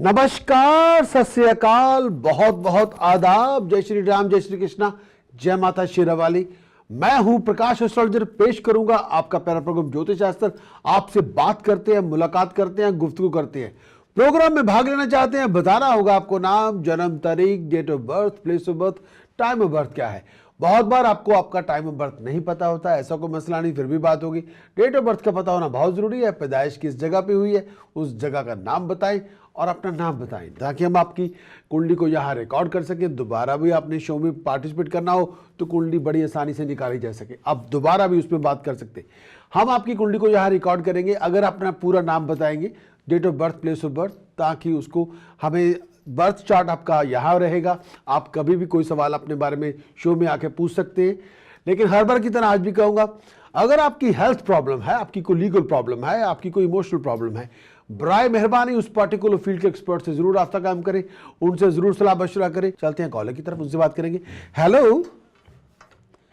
नमस्कार, सत श्री अकाल, बहुत बहुत आदाब, जय श्री राम, जय श्री कृष्णा, जय माता शेरावाली। मैं हूं प्रकाश एस्ट्रोलॉजर, पेश करूंगा आपका प्यारा प्रोग्राम ज्योतिष शास्त्र। आपसे बात करते हैं, मुलाकात करते हैं, गुफ्तगू करते हैं। प्रोग्राम में भाग लेना चाहते हैं, बताना होगा आपको नाम, जन्म तारीख, date of birth, place of birth, time of birth क्या है। बहुत बार आपको आपका टाइम ऑफ बर्थ नहीं पता होता, ऐसा कोई मसला नहीं, फिर भी बात होगी। डेट ऑफ बर्थ का पता होना बहुत जरूरी है। पैदाइश किस जगह पे हुई है, उस जगह का नाम बताएं और अपना नाम बताएं, ताकि हम आपकी कुंडली को यहाँ रिकॉर्ड कर सकें। दोबारा भी आपने शो में पार्टिसिपेट करना हो तो कुंडली बड़ी आसानी से निकाली जा सके, आप दोबारा भी उसमें बात कर सकते। हम आपकी कुंडली को यहाँ रिकॉर्ड करेंगे अगर अपना पूरा नाम बताएंगे, date of birth, place of birth, ताकि उसको हमें बर्थ चार्ट आपका यहाँ रहेगा। आप कभी भी कोई सवाल अपने बारे में शो में आके पूछ सकते हैं। लेकिन हर बार की तरह आज भी कहूँगा, अगर आपकी हेल्थ प्रॉब्लम है, आपकी कोई लीगल प्रॉब्लम है, आपकी कोई इमोशनल प्रॉब्लम है, बराए मेहरबानी उस पर्टिकुलर फील्ड के एक्सपर्ट से जरूर रास्ता काम करें, उनसे जरूर सलाह मशवरा करें। चलते हैं कॉलर की तरफ, उनसे बात करेंगे। हेलो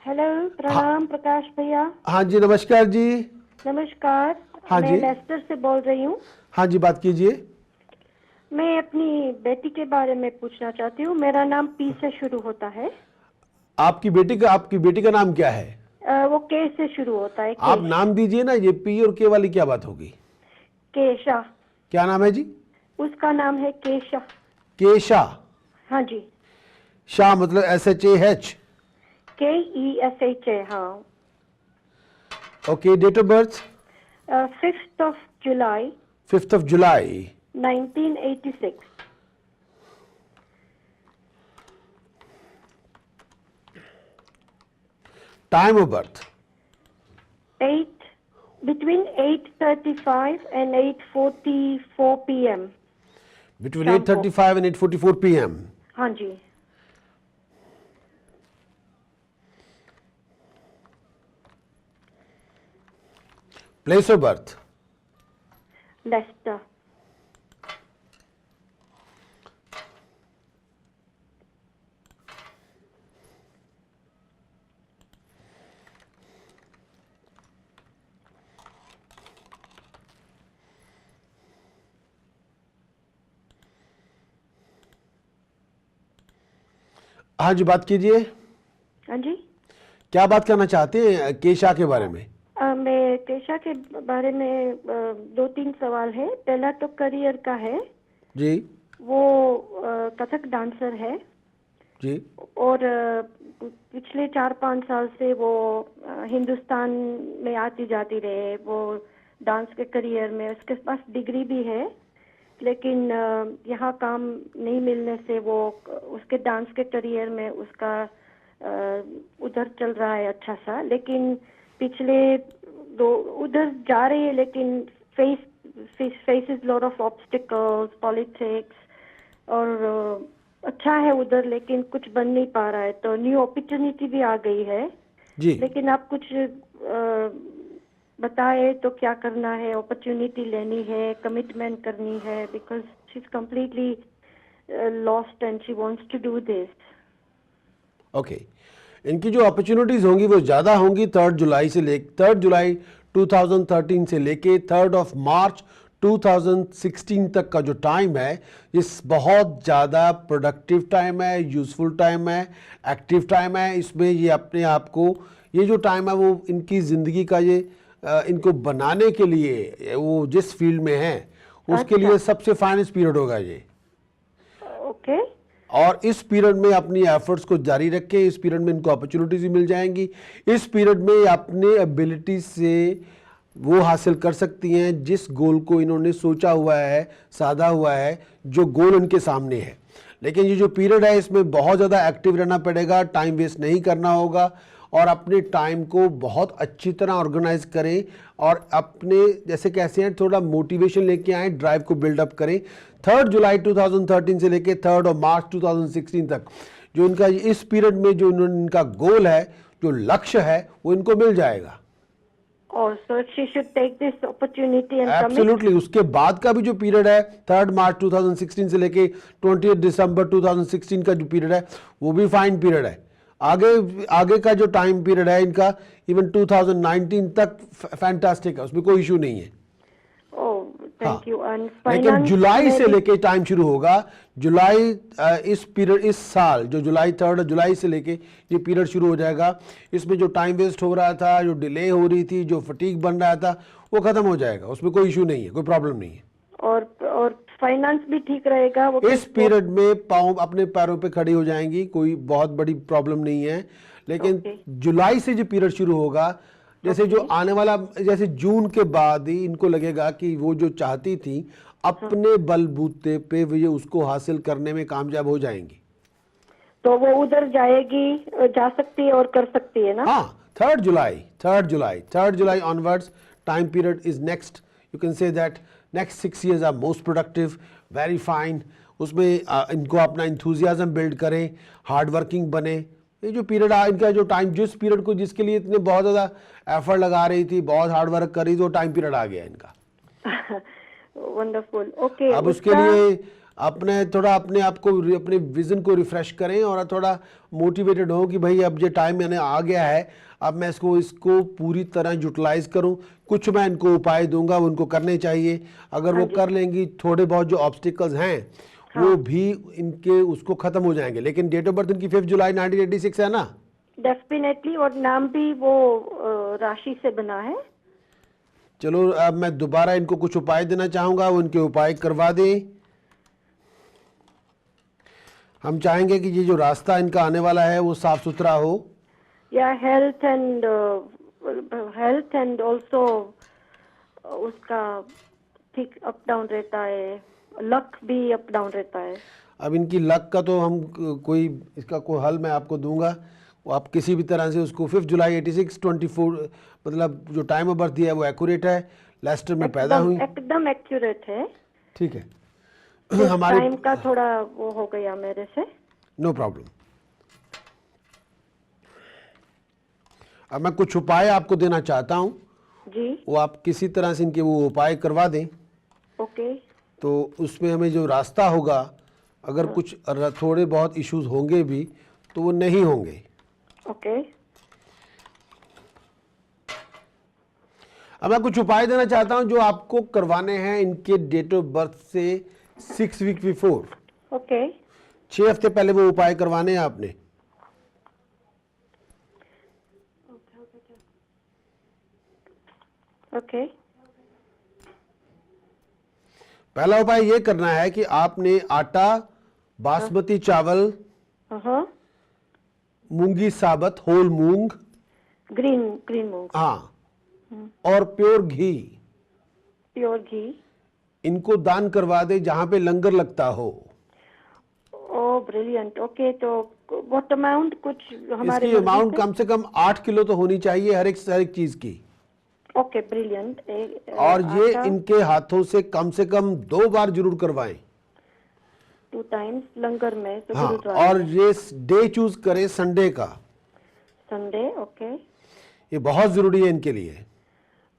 हेलो, प्रणाम प्रकाश भैया। हाँ जी, नमस्कार जी। नमस्कार। हाँ मैं जी। लेस्टर से बोल रही हूँ। हाँ जी, बात कीजिए। मैं अपनी बेटी के बारे में पूछना चाहती हूँ। मेरा नाम पी से शुरू होता है। आपकी बेटी का नाम क्या है? वो के से शुरू होता है। आप नाम दीजिए ना, ये पी और के वाली क्या बात होगी? केशा। क्या नाम है जी? उसका नाम है केशा। केशा? हाँ जी। शाह मतलब SHAH? KESHA। हाँ। Okay, date of birth? 5th of July 5th of July 1986। Time of birth? Between 8:35 and 8:44 p.m. Between 8:35 and 8:44 p.m. हाँ जी। Place of birth? लेस्टर। हाँ जी, बात कीजिए। हाँ जी। क्या बात करना चाहते हैं केशा के बारे में? मैं केशा के बारे में 2-3 सवाल है। पहला तो करियर का है जी। वो कथक डांसर है जी। और पिछले 4-5 साल से वो हिंदुस्तान में आती जाती रहे। वो डांस के करियर में उसके पास डिग्री भी है, लेकिन यहाँ काम नहीं मिलने से वो उसके डांस के करियर में उसका उधर चल रहा है अच्छा सा। लेकिन पिछले उधर जा रही है, लेकिन faces lot of obstacles, politics, और अच्छा है उधर, लेकिन कुछ बन नहीं पा रहा है। तो न्यू अपॉर्चुनिटी भी आ गई है जी। लेकिन आप कुछ बताए तो क्या करना है। अपॉर्चुनिटी लेनी है, कमिटमेंट करनी है, because she is completely lost and she wants to do this. Okay, इनकी जो अपॉर्चुनिटीज होंगी वो ज़्यादा होंगी 3 जुलाई 2013 से लेके 3 मार्च 2016 तक का जो टाइम है, ये बहुत ज़्यादा प्रोडक्टिव टाइम है, यूज़फुल टाइम है, एक्टिव टाइम है। इसमें ये अपने आप को, ये जो टाइम है वो इनकी ज़िंदगी का, ये इनको बनाने के लिए वो जिस फील्ड में है उसके लिए सबसे फाइनेस्ट पीरियड होगा ये। ओके। और इस पीरियड में अपनी एफर्ट्स को जारी रखें। इस पीरियड में इनको अपॉर्चुनिटीज भी मिल जाएंगी। इस पीरियड में अपने एबिलिटी से वो हासिल कर सकती हैं जिस गोल को इन्होंने सोचा हुआ है, साधा हुआ है, जो गोल उनके सामने है। लेकिन ये जो पीरियड है इसमें बहुत ज़्यादा एक्टिव रहना पड़ेगा, टाइम वेस्ट नहीं करना होगा और अपने टाइम को बहुत अच्छी तरह ऑर्गेनाइज करें और अपने, जैसे कैसे हैं, थोड़ा मोटिवेशन लेके आएँ, ड्राइव को बिल्डअप करें। 3 जुलाई 2013 से लेके 3 मार्च 2016 तक जो इनका इस पीरियड में जो इनका गोल है, जो लक्ष्य है, वो इनको मिल जाएगा। और so she should take this opportunity and commit. Absolutely. उसके बाद का भी जो पीरियड है 3 मार्च 2016 से लेके 20 दिसंबर 2016 का जो पीरियड है वो भी फाइन पीरियड है। आगे का जो टाइम पीरियड है इनका इवन 2019 तक फैंटास्टिक है, उसमें कोई इशू नहीं है। Thank you. एंड लेकिन फाइनेंस जुलाई से में भी- लेके टाइम शुरू होगा। जुलाई इस पीरियड, इस साल जो जुलाई 3 जुलाई से लेके ये पीरियड शुरू हो जाएगा। इसमें जो टाइम वेस्ट हो रहा था, जो डिले हो रही थी, जो फटीग बन रहा था, वो खत्म हो जाएगा। उसमें कोई इशू नहीं है, कोई प्रॉब्लम नहीं है। और फाइनेंस भी ठीक रहेगा वो इस पीरियड में पाँव अपने पैरों पे खड़ी हो जाएंगी, कोई बहुत बड़ी प्रॉब्लम नहीं है। लेकिन ओके। जुलाई से जो पीरियड शुरू होगा, जैसे जो आने वाला, जैसे जून के बाद ही इनको लगेगा कि वो जो चाहती थी अपने बलबूते पे वो ये उसको हासिल करने में कामयाब हो जाएंगी। तो वो उधर जाएगी, जा सकती है और कर सकती है ना? हाँ, 3rd July onwards time period is next. You can say that next 6 years are most productive, very fine. उसमें इनको अपना enthusiasm build करें, हार्ड वर्किंग बने। ये जो पीरियड इनका जो टाइम, जिस पीरियड को जिसके लिए इतने बहुत ज़्यादा एफर्ट लगा रही थी, बहुत हार्ड वर्क कर रही थी, वो टाइम पीरियड आ गया इनका। वंडरफुल। ओके। अब उसके लिए अपने थोड़ा अपने आप को अपने विजन को रिफ्रेश करें और थोड़ा मोटिवेटेड हो कि भाई अब ये टाइम मैंने आ गया है, अब मैं इसको पूरी तरह यूटिलाइज करूं। कुछ मैं इनको उपाय दूंगा, वो उनको करने चाहिए। अगर वो कर लेंगी, थोड़े बहुत जो ऑब्स्टिकल्स हैं वो भी इनके उसको खत्म हो जाएंगे। लेकिन डेट ऑफ बर्थ इनकी 5 जुलाई 1986 है ना? डेफिनेटली। और नाम भी वो राशि से बना है। चलो अब मैं दोबारा इनको कुछ उपाय देना चाहूंगा, वो इनके उपाय करवा दें। हम चाहेंगे कि ये जो रास्ता इनका आने वाला है वो साफ सुथरा हो। या हेल्थ एंड ऑल्सो उसका ठीक अप डाउन रहता है, लक भी अप डाउन रहता है। अब इनकी लक का तो हम कोई इसका कोई हल मैं आपको दूंगा। वो आप किसी भी तरह से उसको 5 जुलाई 86 24 मतलब जो टाइम ऑफ बर्थ दिया है वो एक्यूरेट है। लेस्टर में पैदा हुई, एकदम एक्यूरेट है। ठीक है। हमारे टाइम का थोड़ा वो हो गया मेरे से। No problem. अब मैं कुछ उपाय आपको देना चाहता हूँ जी। वो आप किसी तरह से इनके वो उपाय करवा दें। ओके। तो उसमें हमें जो रास्ता होगा, अगर कुछ थोड़े बहुत इश्यूज होंगे भी तो वो नहीं होंगे। ओके। अब मैं कुछ उपाय देना चाहता हूं जो आपको करवाने हैं इनके डेट ऑफ बर्थ से 6 वीक बिफोर। ओके। 6 हफ्ते पहले वो उपाय करवाने हैं आपने। ओके। पहला उपाय ये करना है कि आपने आटा, बासमती चावल, हाँ। मूंगी साबत, होल मूंग, ग्रीन मूंग। हाँ, और प्योर घी, प्योर घी, इनको दान करवा दे जहां पे लंगर लगता हो। ओ ब्रिलियंट। ओके। तो व्हाट अमाउंट, कुछ हमारे इसकी अमाउंट कम से कम 8 किलो तो होनी चाहिए हर एक चीज की। Okay brilliant. और ये इनके हाथों से कम 2 बार जरूर करवाएं। 2 टाइम्स लंगर में तो हाँ, गुरुद्वारे और में। ये डे चूज करें संडे का। संडे। ओके। ये बहुत जरूरी है इनके लिए।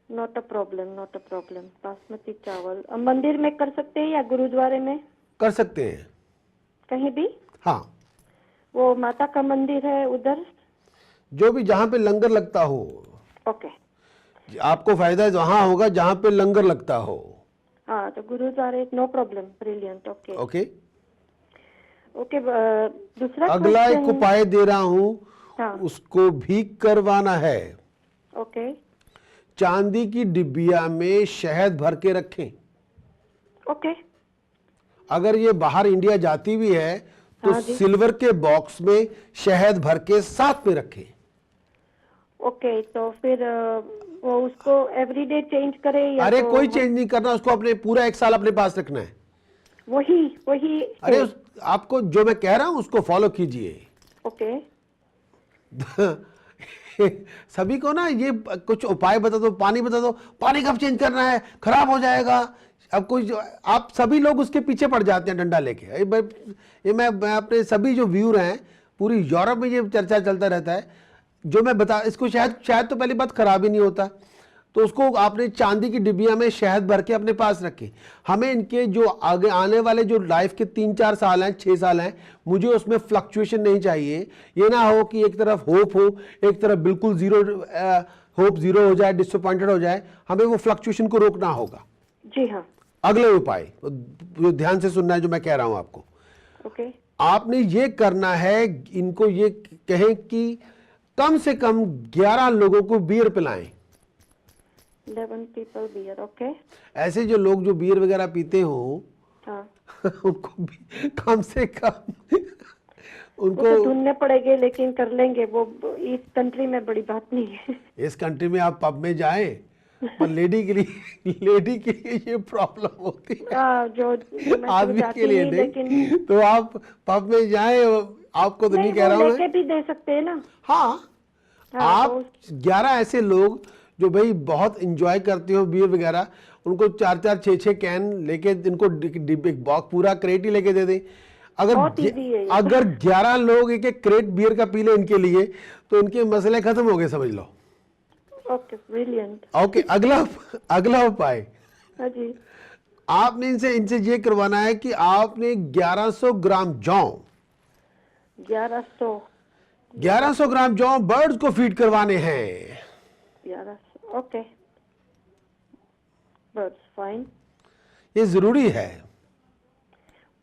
Not a problem. बासमती चावल मंदिर में कर सकते हैं या गुरुद्वारे में? कर सकते हैं कहीं भी। हाँ, वो माता का मंदिर है उधर। जो भी जहां पे लंगर लगता हो। ओके। आपको फायदा वहां होगा जहां पे लंगर लगता हो। हाँ, तो गुरुद्वारे, no problem. Brilliant. Okay. Okay. Okay. दूसरा अगला एक question- उपाय दे रहा हूं, हाँ। उसको भी करवाना है। ओके। चांदी की डिब्बिया में शहद भर के रखें। ओके। अगर ये बाहर इंडिया जाती भी है तो हाँ जी। सिल्वर के बॉक्स में शहद भर के साथ में रखें। ओके। तो फिर वो उसको एवरीडे चेंज करे या? अरे तो कोई चेंज नहीं करना, उसको अपने पूरा 1 साल अपने पास रखना है। वही अरे आपको जो मैं कह रहा हूं उसको फॉलो कीजिए। ओके। सभी को ना ये कुछ उपाय बता दो, पानी बता दो, पानी कब चेंज करना है, खराब हो जाएगा। अब कोई आप सभी लोग उसके पीछे पड़ जाते हैं डंडा लेके। ये मैं अपने सभी जो व्यूअर हैं पूरी यूरोप में ये चर्चा चलता रहता है। जो मैं बता, इसको शायद तो पहली बात खराब ही नहीं होता, तो उसको आपने चांदी की डिब्बिया में शहद भर के अपने पास रखें। हमें इनके जो आगे आने वाले जो लाइफ के 3-4 साल हैं, 6 साल हैं, मुझे उसमें फ्लक्चुएशन नहीं चाहिए। ये ना हो कि एक तरफ होप हो, एक तरफ बिल्कुल होप जीरो हो जाए, डिसअपॉइंटेड हो जाए। हमें वो फ्लक्चुएशन को रोकना होगा। जी हाँ। अगले उपाय जो ध्यान से सुनना है जो मैं कह रहा हूं आपको, ओके आपने ये करना है, इनको ये कहें कि कम से कम 11 लोगों को बियर पिलाएं। 11 people beer, ओके ऐसे जो लोग जो बियर वगैरह पीते हो हाँ उनको भी कम से कम वो उनको, तो ढूंढने पड़ेंगे लेकिन कर लेंगे वो, इस कंट्री में बड़ी बात नहीं है। इस कंट्री में आप पब में जाएं, पर लेडी के लिए ये प्रॉब्लम होती है, जो मैं तो आदमी जाती के लिए नहीं, नहीं। लेकिन तो आप पब में जाएं, आपको तो नहीं कह वो रहा हूं लेके मैं। भी दे सकते हैं ना। हाँ, हाँ, आप 11 ऐसे लोग जो भाई बहुत इंजॉय करते हो बियर वगैरह, उनको 4-4 6-6 कैन लेके, इनको एक बॉक्स पूरा क्रेट ही लेके दे दें। बहुत easy है ये। अगर 11 लोग एक एक क्रेट बियर का पी ले इनके लिए, तो इनके मसले खत्म हो गए, समझ लो। Okay brilliant. ओके, अगला उपाय, हाँ जी आपने इनसे ये करवाना है कि आपने 1100 ग्राम जौ 1100 ग्राम जौ बर्ड्स को फीड करवाने हैं। 1100 ओके बर्ड्स फाइन। ये जरूरी है।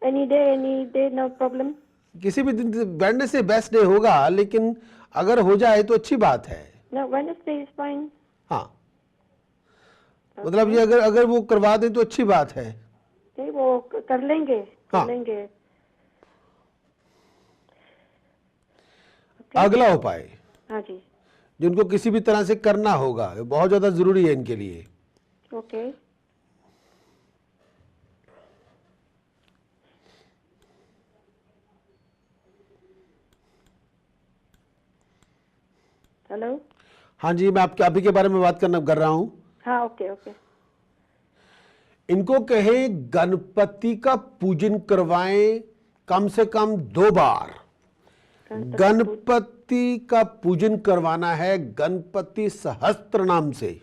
Any day no problem. किसी भी दिन, वेडनेसडे बेस्ट डे होगा, लेकिन अगर हो जाए तो अच्छी बात है। No Wednesday is fine. हाँ, मतलब ये अगर वो करवा दें तो अच्छी बात है। नहीं वो कर लेंगे हाँ। कर लेंगे। अगला उपाय हाँ जी जिनको किसी भी तरह से करना होगा, ये बहुत ज्यादा जरूरी है इनके लिए। ओके हेलो हाँ जी, मैं आपके अभी के बारे में बात कर रहा हूं। हाँ ओके ओके इनको कहें गणपति का पूजन करवाएं कम से कम 2 बार। गणपति का पूजन करवाना है गणपति सहस्त्र नाम से,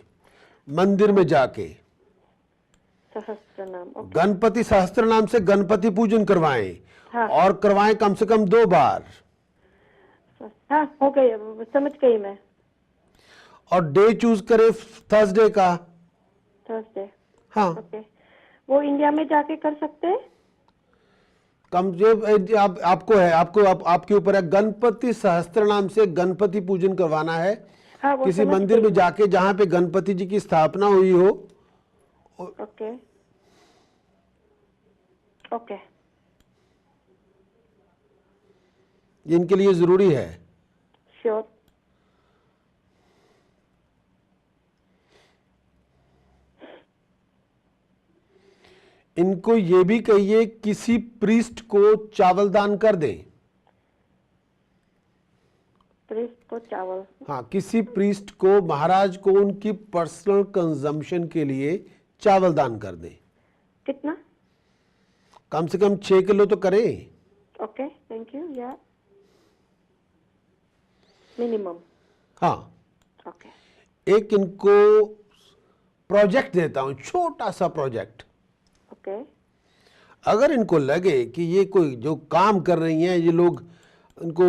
मंदिर में जाके सहस्त्र नाम ओके गणपति सहस्त्र नाम से गणपति पूजन करवाएं। हाँ। और करवाएं कम से कम 2 बार। हाँ हो गई समझ गई मैं। और डे चूज करें थर्सडे का। थर्सडे हाँ, ओके वो इंडिया में जाके कर सकते हैं। कम जो आपके ऊपर है। गणपति सहस्त्र नाम से गणपति पूजन करवाना है। हाँ वो किसी समझ मंदिर गई में मैं। जाके जहां पे गणपति जी की स्थापना हुई हो। ओके ओके ये इनके लिए जरूरी है। श्योर इनको ये भी कहिए किसी प्रीस्ट को चावल दान कर दें। प्रीस्ट को चावल हाँ, किसी प्रीस्ट को, महाराज को उनकी पर्सनल कंजम्पशन के लिए चावल दान कर दें। कितना। कम से कम 6 किलो तो करें। ओके थैंक यू या मिनिमम। हाँ, ओके एक इनको प्रोजेक्ट देता हूं, छोटा सा प्रोजेक्ट। ओके अगर इनको लगे कि ये कोई जो काम कर रही हैं ये लोग, इनको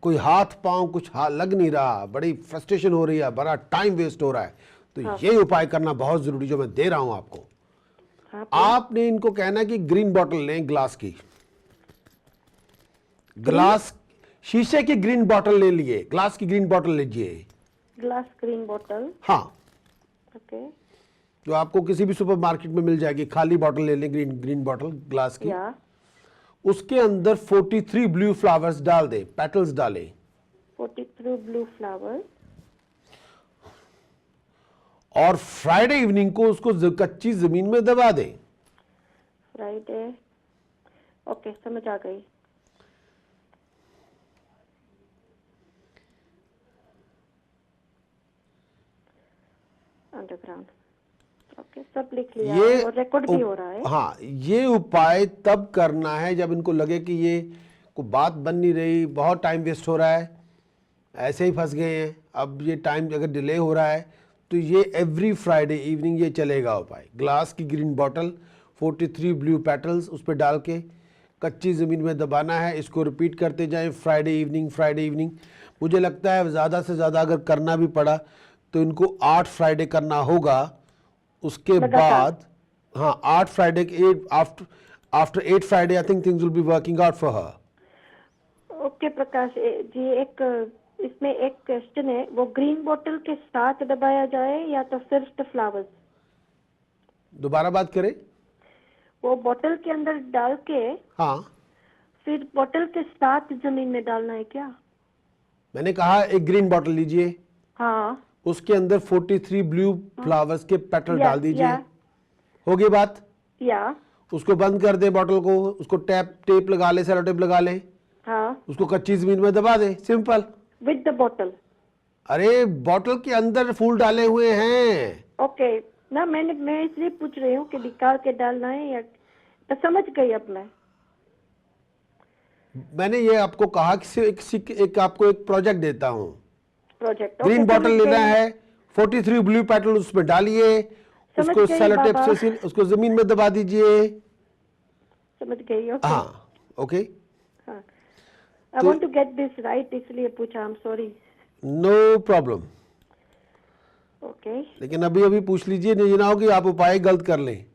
कोई हाथ पांव कुछ लग नहीं रहा, बड़ी फ्रस्ट्रेशन हो रही है, बड़ा टाइम वेस्ट हो रहा है, तो ये उपाय करना बहुत जरूरी जो मैं दे रहा हूं आपको। हाँ आपने इनको कहना है कि ग्रीन बॉटल लें, ग्लास की, ग्लास शीशे की ग्रीन बॉटल ले लिए, ग्लास की ग्रीन बॉटल लीजिए। ग्लास ग्रीन बोतल हाँ, ओके जो आपको किसी भी सुपरमार्केट में मिल जाएगी, खाली बॉटल ले लें, ग्रीन बॉटल ग्लास की। या उसके अंदर 43 ब्लू फ्लावर्स डाल दें, पेटल्स डालें। 43 ब्लू फ्लावर और फ्राइडे इवनिंग को उसको कच्ची जमीन में दबा दें। फ्राइडे ओके समझ आ गई। अंडरग्राउंड ओके सब लिख लिया ये और रिकॉर्ड भी हो रहा है। हाँ, ये उपाय तब करना है जब इनको लगे कि ये को बात बन नहीं रही, बहुत टाइम वेस्ट हो रहा है, ऐसे ही फंस गए हैं। अब ये टाइम अगर डिले हो रहा है तो ये एवरी फ्राइडे इवनिंग ये चलेगा उपाय। ग्लास की ग्रीन बॉटल, 43 ब्लू पेटल्स उस पर डाल के कच्ची ज़मीन में दबाना है। इसको रिपीट करते जाएं फ्राइडे इवनिंग। मुझे लगता है ज़्यादा से ज़्यादा अगर करना भी पड़ा तो इनको 8 फ्राइडे करना होगा। उसके बाद हाँ 8 फ्राइडे के 8 after 8 Friday I think things will be working out for her. Okay Prakash ji, एक इसमें एक क्वेश्चन है, वो ग्रीन बोतल के साथ दबाया जाए या तो सिर्फ फ्लावर्स? दोबारा बात करें। वो बोतल के अंदर डाल के हाँ फिर बोतल के साथ जमीन में डालना है क्या? मैंने कहा एक ग्रीन बॉटल लीजिए, हाँ उसके अंदर 43 ब्लू फ्लावर्स के पेटल डाल दीजिए, या, होगी बात। या उसको बंद कर दे बॉटल को, उसको टेप लगा ले, सेलो टेप लगा ले, हाँ उसको कच्ची जमीन में दबा दे, सिंपल। विद द बोतल? अरे बॉटल के अंदर फूल डाले हुए हैं। ओके ना, मैं इसलिए पूछ रही हूँ कि निकाल के डालना है या, तो समझ गई अब मैं। मैंने ये आपको कहा कि एक आपको एक प्रोजेक्ट देता हूँ। प्रोजेक्ट ग्रीन बॉटल लेना है, 43 ब्लू पेटल उसमें डालिए, उसको गई सेलो टेप बाबा। से उसको जमीन में दबा दीजिए। समझ गई। ओके हाँ ओके, हाँ, I want to get this right, इसलिए पूछा। I am sorry. No problem. Okay, लेकिन अभी अभी पूछ लीजिए, नहीं ना हो कि आप उपाय गलत कर लें।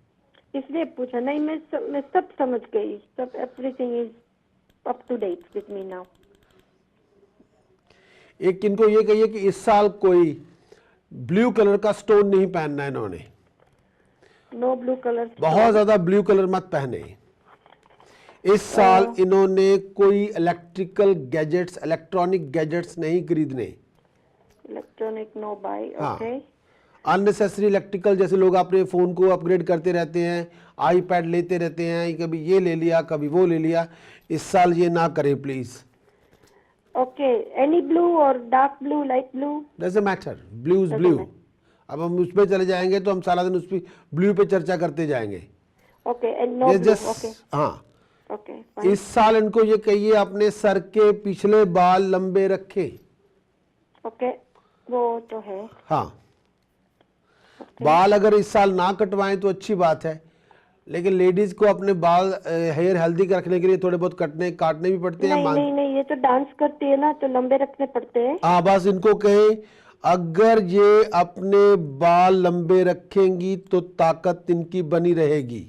इसलिए पूछा। नहीं, मैं सब समझ गई, सब everything is up to date with me now. एक किनको ये कहिए कि इस साल कोई ब्लू कलर का स्टोन नहीं पहनना है इन्होंने। No blue colour. बहुत ज्यादा ब्लू कलर मत पहने। इस साल इन्होंने कोई इलेक्ट्रिकल गैजेट्स, इलेक्ट्रॉनिक गैजेट्स नहीं खरीदने। Electronic no buy. हाँ। ओके, अननेसेसरी इलेक्ट्रिकल, जैसे लोग अपने फोन को अपग्रेड करते रहते हैं, आईपैड लेते रहते हैं, कभी ये ले लिया कभी वो ले लिया, इस साल ये ना करें प्लीज। ओके, एनी ब्लू और dark blue, light blue? Doesn't matter, blue is blue. अब हम उस पर चले जाएंगे तो हम सारा दिन उस पर ब्लू पे चर्चा करते जाएंगे। ओके, एंड नो ये ब्लू। जस्ट ओके हाँ, ओके इस साल इनको ये कहिए अपने सर के पिछले बाल लंबे रखे। ओके, वो तो है। हाँ, बाल अगर इस साल ना कटवाएं तो अच्छी बात है, लेकिन लेडीज को अपने बाल हेयर हेल्दी रखने के लिए थोड़े बहुत काटने भी पड़ते हैं। नहीं, ये तो डांस करती है ना, तो लंबे रखने पड़ते हैं। हाँ, बस इनको कहें अगर ये अपने बाल लंबे रखेंगी तो ताकत इनकी बनी रहेगी।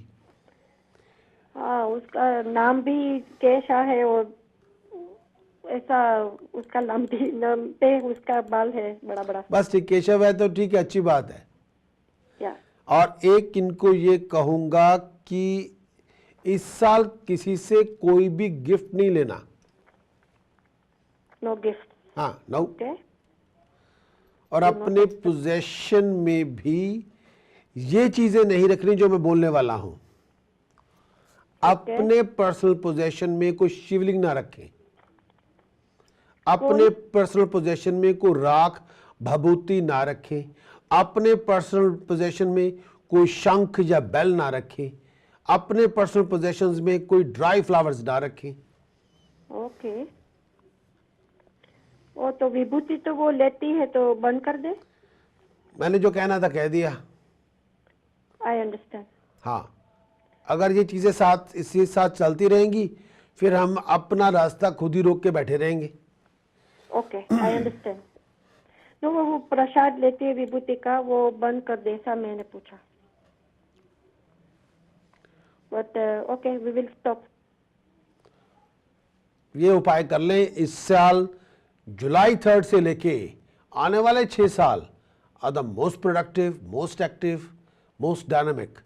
हाँ, उसका नाम भी केशा है और ऐसा उसका लंबे उसका बाल है बड़ा बड़ा। बस ठीक, केशव है तो ठीक है, अच्छी बात है। या और एक इनको ये कहूंगा कि इस साल किसी से कोई भी गिफ्ट नहीं लेना। No gift. हाँ, नो। ओके, और अपने पोजेशन में भी ये चीजें नहीं रखनी जो मैं बोलने वाला हूं। अपने पर्सनल पोजेशन में कोई शिवलिंग ना रखें। अपने पर्सनल पोजेशन में कोई राख भभूति ना रखें। अपने पर्सनल पोजेशन में कोई शंख या बेल ना रखें। अपने पर्सनल पोजेशंस में कोई ड्राई फ्लावर्स ना रखें। ओके। वो तो विभूति तो वो लेती है तो बंद कर दे। मैंने जो कहना था कह दिया। I understand. हाँ, अगर ये चीजें इसी साथ चलती रहेंगी फिर हम अपना रास्ता खुद ही रोक के बैठे रहेंगे। Okay, I understand. तो वो प्रसाद लेती है विभूति का, वो बंद कर दे, ऐसा मैंने पूछा। But okay, we will stop. ये उपाय कर लें। इस साल जुलाई 3 से लेके आने वाले 6 साल are the most productive, most active, most dynamic.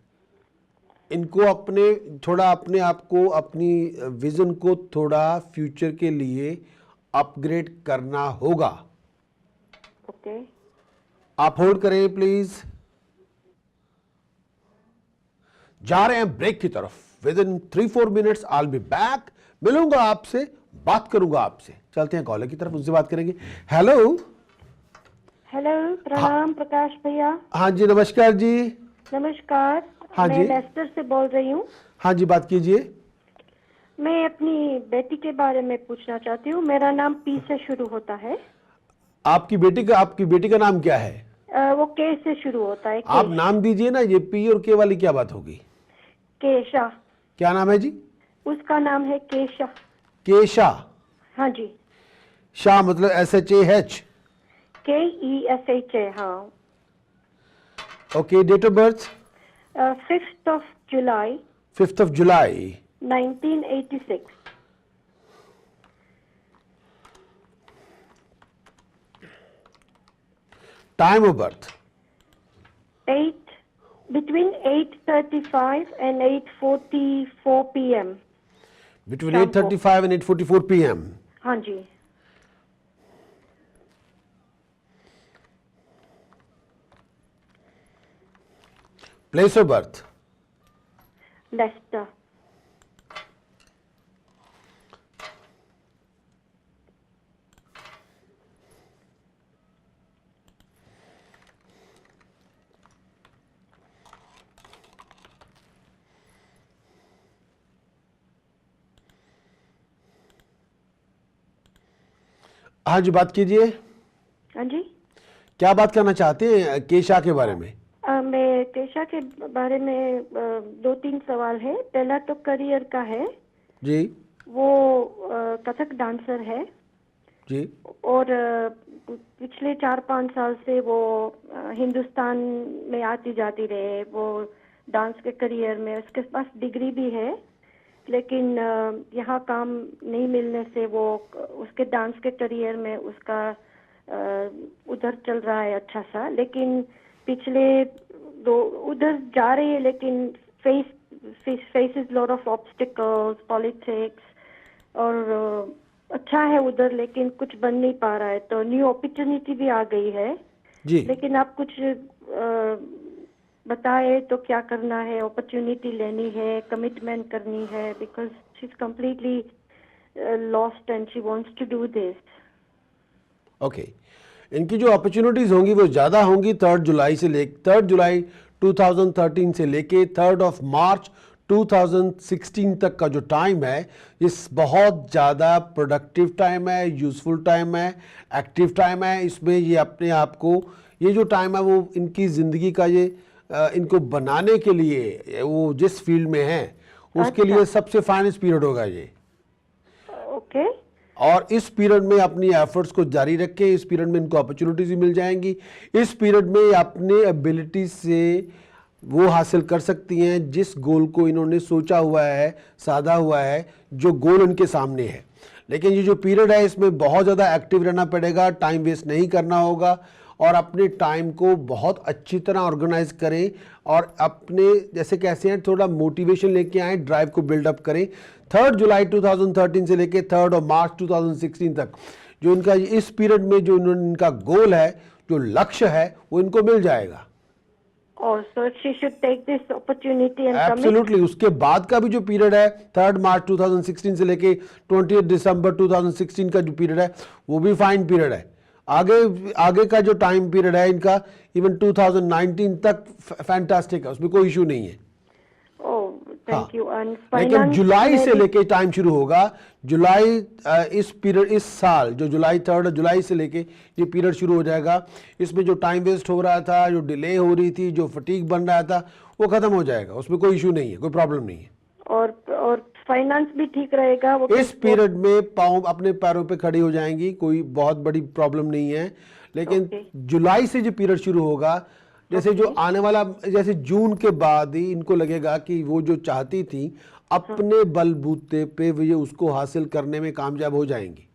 इनको अपने आप को, अपनी विजन को थोड़ा फ्यूचर के लिए अपग्रेड करना होगा। ओके, आप होल्ड करें प्लीज। जा रहे हैं ब्रेक की तरफ। With in 3-4 minutes I will be back. मिलूंगा आपसे, बात करूंगा आपसे। चलते हैं कॉलर की तरफ, उनसे बात करेंगे। हेलो। हेलो, प्रणाम प्रकाश भैया। हाँ जी, नमस्कार जी। नमस्कार। हाँ मैं जी। लेस्टर से बोल रही हूँ। हाँ जी, बात कीजिए। मैं अपनी बेटी के बारे में पूछना चाहती हूँ। मेरा नाम पी से शुरू होता है। आपकी बेटी का नाम क्या है? वो के से शुरू होता है। आप नाम दीजिए ना, ये पी और के वाली क्या बात होगी? केशा। क्या नाम है जी? उसका नाम है केशा। केशा? हाँ जी। शाह मतलब SHAH? KESHA। हाँ। Okay, date of birth? 5th of July 5th of July 1986. time of birth between 8:35 and 8:44 p.m. between शाम को। 8:35 and 8:44 p.m. हाँ जी। place of birth Leicester. हाँ जी, बात कीजिए। हाँ जी। क्या बात करना चाहते हैं केशा के बारे में? मैं केशा के बारे में 2-3 सवाल है। पहला तो करियर का है। जी वो कथक डांसर है जी और पिछले 4-5 साल से वो हिंदुस्तान में आती जाती रहे। वो डांस के करियर में उसके पास डिग्री भी है, लेकिन यहाँ काम नहीं मिलने से वो उसके डांस के करियर में उसका उधर चल रहा है अच्छा सा। लेकिन पिछले उधर जा रही है, लेकिन faces lot of obstacles, politics और अच्छा है उधर, लेकिन कुछ बन नहीं पा रहा है। तो न्यू अपॉर्चुनिटी भी आ गई है, जी लेकिन आप कुछ बताए तो क्या करना है। अपॉर्चुनिटी लेनी है, कमिटमेंट करनी है, because she is completely lost and she wants to do this. Okay. इनकी जो अपॉर्चुनिटीज होंगी वो ज़्यादा होंगी 3 जुलाई 2013 से लेके 3 मार्च 2016 तक का जो टाइम है, ये बहुत ज़्यादा प्रोडक्टिव टाइम है, यूज़फुल टाइम है, एक्टिव टाइम है। इसमें ये अपने आप को, ये जो टाइम है वो इनकी ज़िंदगी का ये इनको बनाने के लिए वो जिस फील्ड में है उसके लिए सबसे फाइनेस्ट पीरियड होगा ये। ओके। और इस पीरियड में अपनी एफर्ट्स को जारी रखें। इस पीरियड में इनको अपॉर्चुनिटीज भी मिल जाएंगी। इस पीरियड में अपने एबिलिटी से वो हासिल कर सकती हैं जिस गोल को इन्होंने सोचा हुआ है, साधा हुआ है, जो गोल उनके सामने है। लेकिन ये जो पीरियड है इसमें बहुत ज़्यादा एक्टिव रहना पड़ेगा, टाइम वेस्ट नहीं करना होगा और अपने टाइम को बहुत अच्छी तरह ऑर्गेनाइज करें और अपने जैसे कैसे हैं थोड़ा मोटिवेशन लेके आएँ, ड्राइव को बिल्डअप करें। 3 जुलाई 2013 से लेके 3 मार्च 2016 तक जो इनका इस पीरियड में जो इनका गोल है, जो लक्ष्य है, वो इनको मिल जाएगा। और so she should take this opportunity and commit. Absolutely. उसके बाद का भी जो पीरियड है 3 मार्च 2016 से लेके 20 दिसंबर 2016 का जो पीरियड है वो भी फाइन पीरियड है। आगे का जो टाइम पीरियड है इनका इवन 2019 तक फैंटास्टिक है, उसमें कोई इशू नहीं है। Thank you. लेकिन जुलाई से लेके टाइम शुरू होगा। जुलाई इस पीरियड, इस साल जो जुलाई 3 जुलाई से लेके ये पीरियड शुरू हो जाएगा। इसमें जो टाइम वेस्ट हो रहा था, जो डिले हो रही थी, जो फटीग बन रहा था, वो खत्म हो जाएगा। उसमें कोई इशू नहीं है, कोई प्रॉब्लम नहीं है। और फाइनेंस भी ठीक रहेगा। वो इस पीरियड में पाँव अपने पैरों पे खड़ी हो जाएंगी, कोई बहुत बड़ी प्रॉब्लम नहीं है। लेकिन जुलाई से जो पीरियड शुरू होगा, जैसे जो आने वाला, जैसे जून के बाद ही इनको लगेगा कि वो जो चाहती थी अपने बलबूते पे वो ये उसको हासिल करने में कामयाब हो जाएंगी।